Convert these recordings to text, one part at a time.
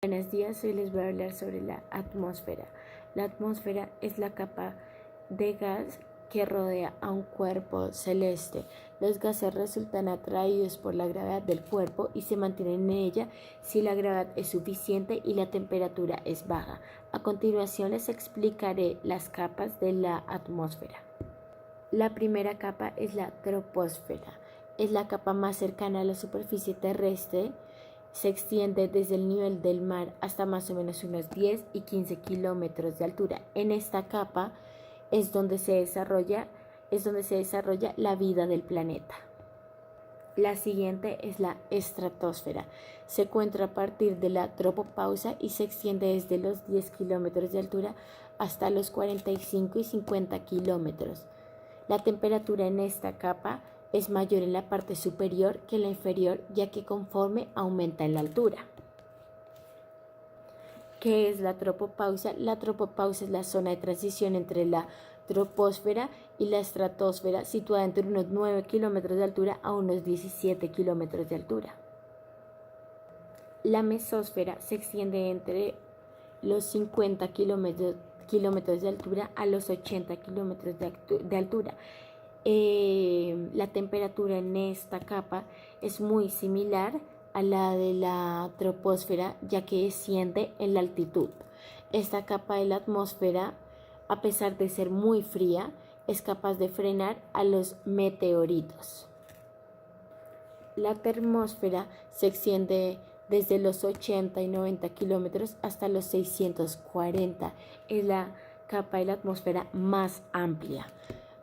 Buenos días, hoy les voy a hablar sobre la atmósfera. La atmósfera es la capa de gas que rodea a un cuerpo celeste. Los gases resultan atraídos por la gravedad del cuerpo y se mantienen en ella si la gravedad es suficiente y la temperatura es baja. A continuación les explicaré las capas de la atmósfera. La primera capa es la troposfera. Es la capa más cercana a la superficie terrestre. Se extiende desde el nivel del mar hasta más o menos unos 10 y 15 kilómetros de altura. En esta capa es donde se desarrolla la vida del planeta. La siguiente es la estratosfera. Se encuentra a partir de la tropopausa y se extiende desde los 10 kilómetros de altura hasta los 45 y 50 kilómetros. La temperatura en esta capa es mayor en la parte superior que en la inferior, ya que conforme aumenta en la altura. ¿Qué es la tropopausa? La tropopausa es la zona de transición entre la troposfera y la estratosfera, situada entre unos 9 kilómetros de altura a unos 17 kilómetros de altura. La mesósfera se extiende entre los 50 kilómetros de altura a los 80 kilómetros de altura. La temperatura en esta capa es muy similar a la de la troposfera, ya que desciende en la altitud. Esta capa de la atmósfera, a pesar de ser muy fría, es capaz de frenar a los meteoritos. La termósfera se extiende desde los 80 y 90 kilómetros hasta los 640. Es la capa de la atmósfera más amplia.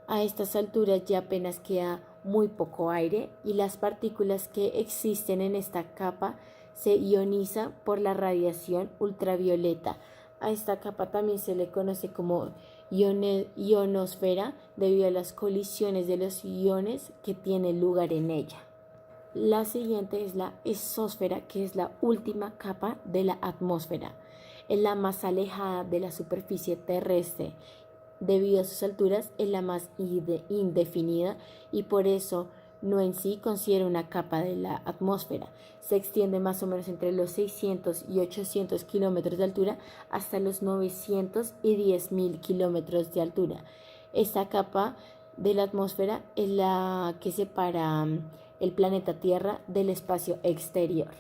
A estas alturas ya apenas queda muy poco aire y las partículas que existen en esta capa se ionizan por la radiación ultravioleta. A esta capa también se le conoce como ionosfera debido a las colisiones de los iones que tienen lugar en ella. La siguiente es la exósfera, que es la última capa de la atmósfera. Es la más alejada de la superficie terrestre. Debido a sus alturas es la más indefinida y por eso no en sí considera una capa de la atmósfera. Se extiende más o menos entre los 600 y 800 kilómetros de altura hasta los 900 y 10.000 kilómetros de altura. Esta capa de la atmósfera es la que separa el planeta Tierra del espacio exterior.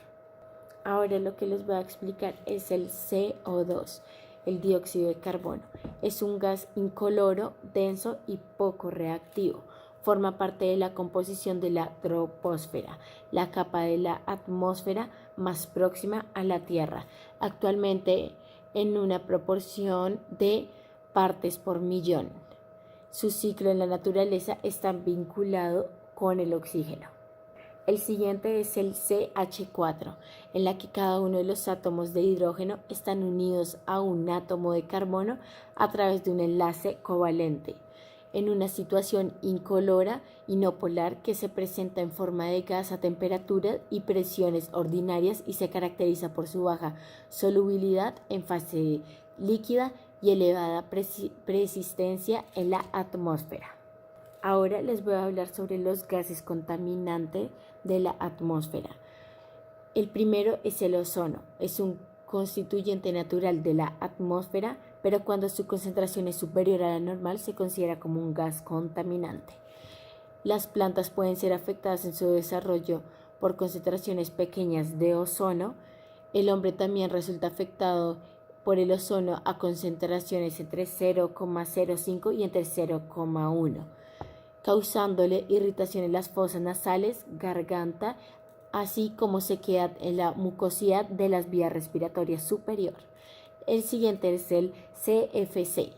Ahora lo que les voy a explicar es el CO2. El dióxido de carbono es un gas incoloro, denso y poco reactivo. Forma parte de la composición de la troposfera, la capa de la atmósfera más próxima a la Tierra, actualmente en una proporción de partes por millón. Su ciclo en la naturaleza está vinculado con el oxígeno. El siguiente es el CH4, en la que cada uno de los átomos de hidrógeno están unidos a un átomo de carbono a través de un enlace covalente, en una situación incolora y no polar que se presenta en forma de gas a temperaturas y presiones ordinarias y se caracteriza por su baja solubilidad en fase líquida y elevada persistencia en la atmósfera. Ahora les voy a hablar sobre los gases contaminantes de la atmósfera. El primero es el ozono. Es un constituyente natural de la atmósfera, pero cuando su concentración es superior a la normal se considera como un gas contaminante. Las plantas pueden ser afectadas en su desarrollo por concentraciones pequeñas de ozono. El hombre también resulta afectado por el ozono a concentraciones entre 0,05 y entre 0,1. Causándole irritación en las fosas nasales, garganta, así como sequedad en la mucosidad de las vías respiratorias superior. El siguiente es el CFC.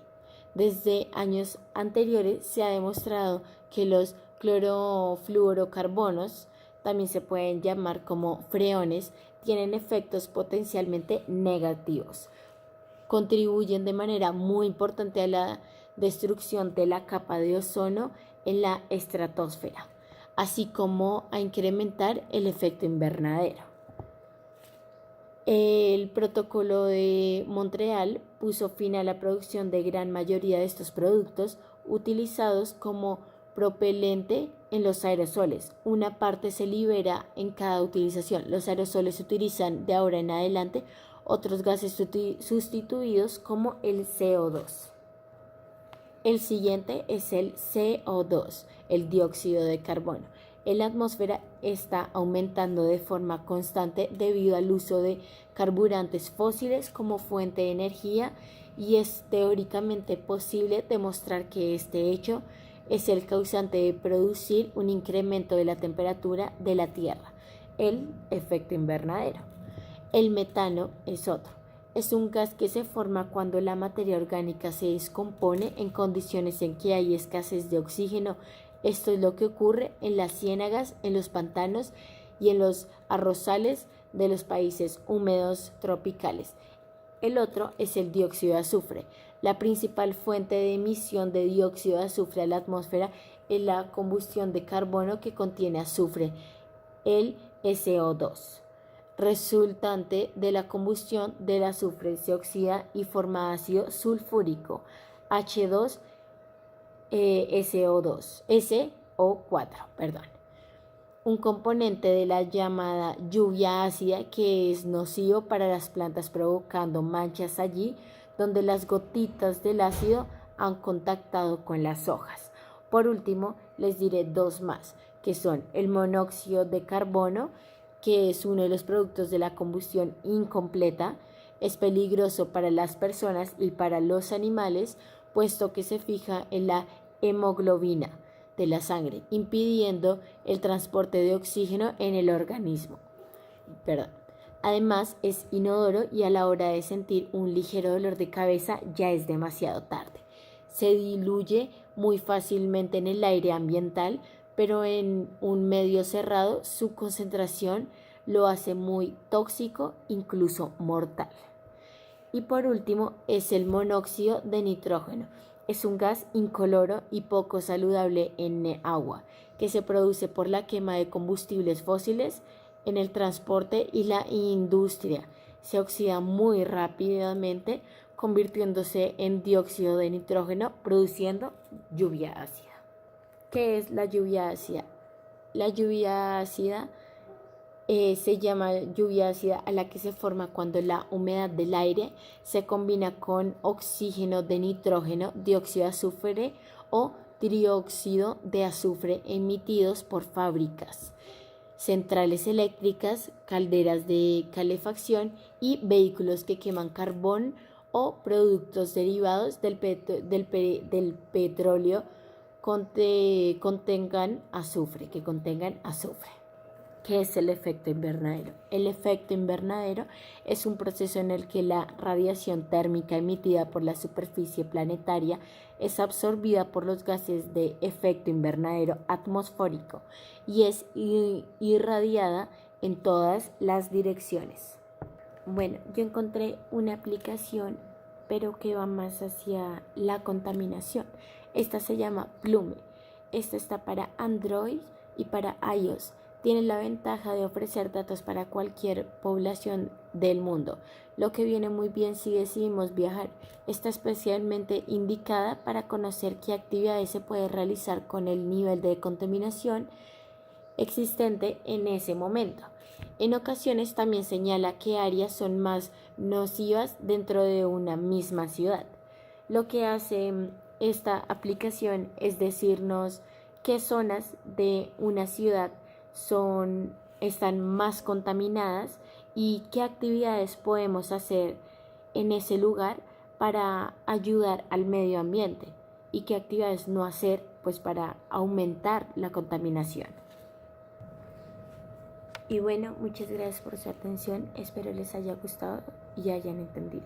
Desde años anteriores se ha demostrado que los clorofluorocarbonos, también se pueden llamar como freones, tienen efectos potencialmente negativos. Contribuyen de manera muy importante a la destrucción de la capa de ozono en la estratosfera, así como a incrementar el efecto invernadero. El Protocolo de Montreal puso fin a la producción de gran mayoría de estos productos utilizados como propelente en los aerosoles. Una parte se libera en cada utilización. Los aerosoles se utilizan de ahora en adelante otros gases sustituidos como el CO2. El siguiente es el CO2, el dióxido de carbono. En la atmósfera está aumentando de forma constante debido al uso de carburantes fósiles como fuente de energía, y es teóricamente posible demostrar que este hecho es el causante de producir un incremento de la temperatura de la Tierra, el efecto invernadero. El metano es otro. Es un gas que se forma cuando la materia orgánica se descompone en condiciones en que hay escasez de oxígeno. Esto es lo que ocurre en las ciénagas, en los pantanos y en los arrozales de los países húmedos tropicales. El otro es el dióxido de azufre. La principal fuente de emisión de dióxido de azufre a la atmósfera es la combustión de carbono que contiene azufre, el SO2. Resultante de la combustión del azufre se oxida y forma ácido sulfúrico, H2SO4, un componente de la llamada lluvia ácida que es nocivo para las plantas, provocando manchas allí donde las gotitas del ácido han contactado con las hojas. Por último, les diré dos más, que son el monóxido de carbono, que es uno de los productos de la combustión incompleta. Es peligroso para las personas y para los animales, puesto que se fija en la hemoglobina de la sangre, impidiendo el transporte de oxígeno en el organismo. Además, es inodoro y a la hora de sentir un ligero dolor de cabeza ya es demasiado tarde. Se diluye muy fácilmente en el aire ambiental, pero en un medio cerrado su concentración lo hace muy tóxico, incluso mortal. Y por último es el monóxido de nitrógeno. Es un gas incoloro y poco saludable en agua, que se produce por la quema de combustibles fósiles en el transporte y la industria. Se oxida muy rápidamente, convirtiéndose en dióxido de nitrógeno, produciendo lluvia ácida. ¿Qué es la lluvia ácida? La lluvia ácida se llama lluvia ácida a la que se forma cuando la humedad del aire se combina con oxígeno de nitrógeno, dióxido de azufre o dióxido de azufre emitidos por fábricas, centrales eléctricas, calderas de calefacción y vehículos que queman carbón o productos derivados del petróleo que contengan azufre. ¿Qué es el efecto invernadero? El efecto invernadero es un proceso en el que la radiación térmica emitida por la superficie planetaria es absorbida por los gases de efecto invernadero atmosférico y es irradiada en todas las direcciones. Bueno, yo encontré una aplicación, pero que va más hacia la contaminación. Esta se llama Plume. Esta está para Android y para iOS. Tiene la ventaja de ofrecer datos para cualquier población del mundo, lo que viene muy bien si decidimos viajar. Está especialmente indicada para conocer qué actividades se puede realizar con el nivel de contaminación existente en ese momento. En ocasiones también señala qué áreas son más nocivas dentro de una misma ciudad. Lo que hace esta aplicación es decirnos qué zonas de una ciudad están más contaminadas y qué actividades podemos hacer en ese lugar para ayudar al medio ambiente y qué actividades no hacer pues para aumentar la contaminación. Y bueno, muchas gracias por su atención, espero les haya gustado y hayan entendido.